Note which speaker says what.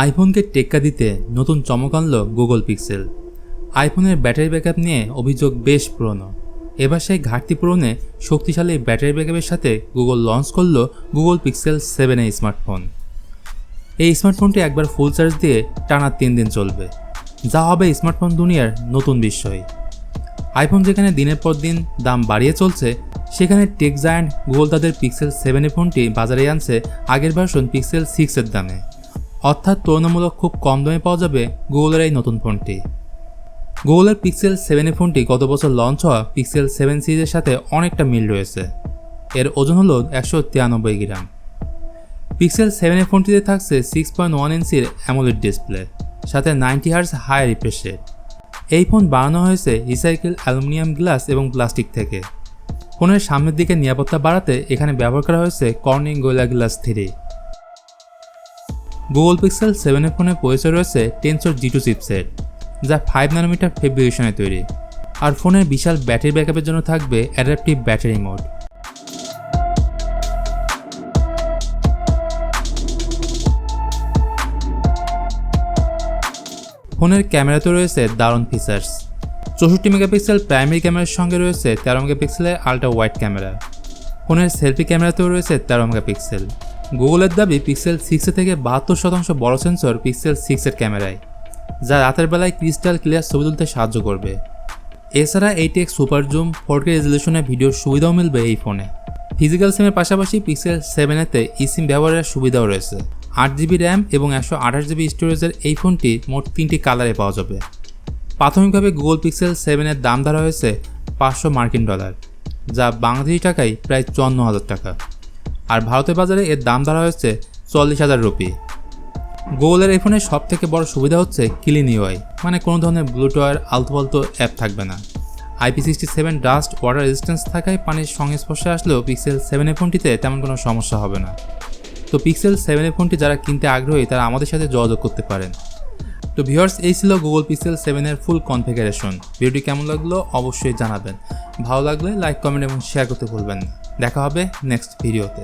Speaker 1: আইফোনকে টেক্কা দিতে নতুন চমক আনল গুগল পিক্সেল। আইফোনের ব্যাটারি ব্যাকআপ নিয়ে অভিযোগ বেশ পুরনো। এবার সেই ঘাটতি পূরণে শক্তিশালী ব্যাটারি ব্যাকআপের সাথে গুগল লঞ্চ করল গুগল পিক্সেল 7 স্মার্টফোন। এই স্মার্টফোনটি একবার ফুল চার্জ দিয়ে টানা 3 দিন চলবে, যা হবে স্মার্টফোন দুনিয়ার নতুন বিস্ময়। আইফোন যেখানে দিনের পর দিন দাম বাড়িয়ে চলছে, সেখানে টেক জায়ান্ট গুগল তাদের পিক্সেল 7 ফোনটি বাজারে আনছে আগের ভার্সন পিক্সেল 6 দামে, অর্থাৎ তুলনামূলক খুব কম দামে পাওয়া যাবে গুগলের এই নতুন ফোনটি। গুগলের পিক্সেল 7 ফোনটি গত বছর লঞ্চ হওয়া পিক্সেল 7 সিরিজের সাথে অনেকটা মিল রয়েছে। এর ওজন হল 193 গ্রাম। পিক্সেল 7 ফোনটিতে থাকছে 6.1 ইঞ্চির অ্যামোলেড ডিসপ্লে, সাথে 90 হার্জ হাই রিফ্রেশ রেট। এই ফোন বানানো হয়েছে রিসাইকেল অ্যালুমিনিয়াম গ্লাস এবং প্লাস্টিক থেকে। ফোনের সামনের দিকে নিরাপত্তা বাড়াতে এখানে ব্যবহার করা হয়েছে Corning gorilla glass 3। Google pixel 7 ফোনে পরিচয় রয়েছে টেনসর G2 চিপসেট, যা 5 ন্যানোমিটার ফেব্রিকেশনে তৈরি। আর ফোনের বিশাল ব্যাটারি ব্যাকআপের জন্য থাকবে অ্যাডাপটিভ ব্যাটারি মোড। ফোনের ক্যামেরাতে রয়েছে দারুণ ফিচার্স। 64 মেগাপিক্সেল প্রাইমারি ক্যামেরার সঙ্গে রয়েছে 13 মেগাপিক্সেলের আল্ট্রা ওয়াইড ক্যামেরা। ফোনের সেলফি ক্যামেরাতেও রয়েছে 13 মেগাপিক্সেল। গুগলের দাবি পিক্সেল 6 থেকে 72% বড় সেন্সর পিক্সেল 6 এর ক্যামেরায়, যা রাতের বেলায় ক্রিস্টাল ক্লিয়ার ছবি তুলতে সাহায্য করবে। এছাড়া 8x সুপার জুম 4K রেজলিউশনের ভিডিওর সুবিধাও মিলবে এই ফোনে। ফিজিক্যাল সিমের পাশাপাশি পিক্সেল 7 ইসিম ব্যবহারের সুবিধাও রয়েছে। 8GB র্যাম এবং 128GB স্টোরেজের এই ফোনটি মোট 3টি কালারে পাওয়া যাবে। প্রাথমিকভাবে গুগল পিক্সেল 7 এর দাম ধরা হয়েছে $500, যা বাংলাদেশি টাকায় প্রায় 54,000 টাকা। আর ভারতের বাজারে এর দাম ধরা হয়েছে 40,000 রুপি। গুগলের এই ফোনের সব থেকে বড় সুবিধা হচ্ছে ক্লিন ইউআই, মানে কোনো ধরনের ব্লুটুথ আলতু অ্যাপ থাকবে না। IP67 ডাস্ট ওয়াটার রেজিস্ট্যান্স থাকায় পানির সংস্পর্শে আসলেও পিক্সেল 7 ফোনটিতে তেমন কোনো সমস্যা হবে না। তো পিক্সেল 7 ফোনটি যারা কিনতে আগ্রহী তারা আমাদের সাথে যোগাযোগ করতে পারেন। তো ভিউয়ার্স, এই ছিল গুগল পিক্সেল 7 এর ফুল কনফিগারেশন। ভিডিওটি কেমন লাগলো অবশ্যই জানাবেন। ভালো লাগলে লাইক, কমেন্ট এবং শেয়ার করতে ভুলবেন না। দেখা হবে নেক্সট ভিডিওতে।